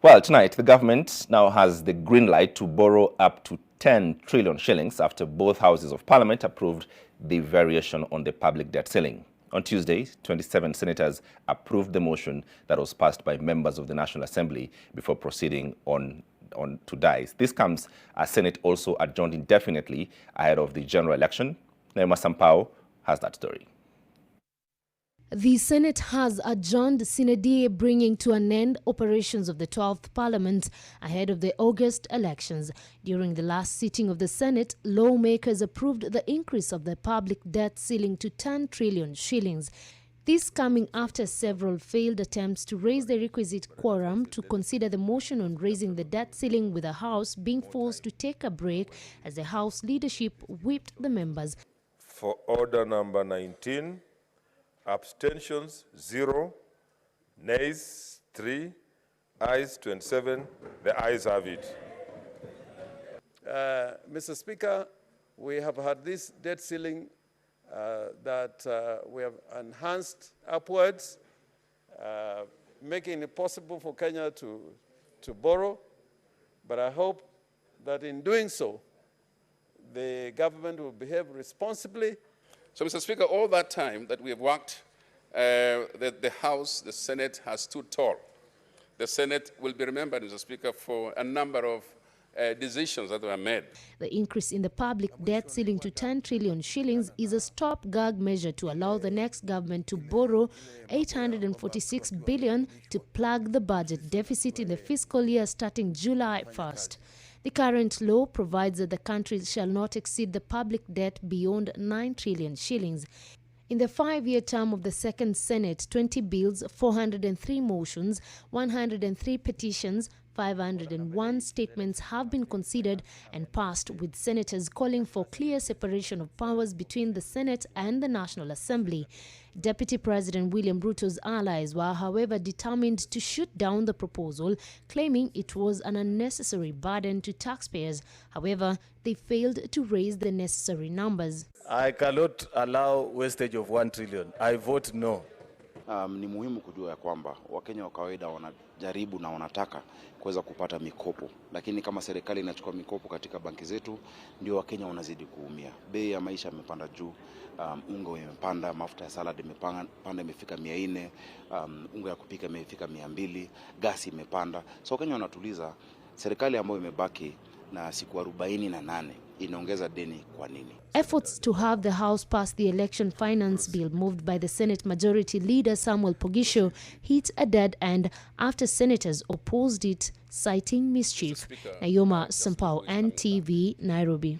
Well, tonight, the government now has the green light to borrow up to 10 trillion shillings after both houses of parliament approved the variation on the public debt ceiling. On Tuesday, 27 senators approved the motion that was passed by members of the National Assembly before proceeding on to dice. This comes as Senate also adjourned indefinitely ahead of the general election. Naima Sampao has that story. The Senate has adjourned sine die, bringing to an end operations of the 12th Parliament ahead of the August elections. During the last sitting of the Senate, lawmakers approved the increase of the public debt ceiling to 10 trillion shillings. This coming after several failed attempts to raise the requisite quorum to consider the motion on raising the debt ceiling, with the House being forced to take a break as the House leadership whipped the members. For order number 19, abstentions 0, nays 3, ayes 27. The ayes have it. Mr. Speaker, we have had this debt ceiling that we have enhanced upwards, making it possible for Kenya to borrow. But I hope that in doing so, the government will behave responsibly. So, Mr. Speaker, all that time that we have worked, the House, the Senate has stood tall. The Senate will be remembered, Mr. Speaker, for a number of decisions that were made. The increase in the public debt ceiling to 10 trillion shillings is a stopgap measure to allow the next government to borrow 846 billion to plug the budget deficit in the fiscal year starting July 1st. The current law provides that the country shall not exceed the public debt beyond 9 trillion shillings. In the 5-year term of the Second Senate, 20 bills, 403 motions, 103 petitions, 501 statements have been considered and passed, with senators calling for clear separation of powers between the Senate and the National Assembly. Deputy President William Ruto's allies were, however, determined to shoot down the proposal, claiming it was an unnecessary burden to taxpayers. However, they failed to raise the necessary numbers. I cannot allow wastage of 1 trillion. I vote no. Ni muhimu kujua ya kwamba Wakenya wa kawaida wanajaribu na wanataka kuweza kupata mikopo, lakini kama serikali inachukua mikopo katika banki zetu, ndio Wakenya wanazidi kuumia. Bei ya maisha imepanda juu, unga imepanda, mafuta ya salad imepanda, imefika 400, unga ya kupika imefika 200, gasi imepanda. So Wakenya wanatuliza, serikali ambayo imebaki na siku 48 inaongeza deni kwa nini? Efforts to have the House pass the election finance bill moved by the Senate Majority Leader Samuel Pogisho hit a dead end after senators opposed it, citing mischief. Naima Sampao, NTV, Nairobi.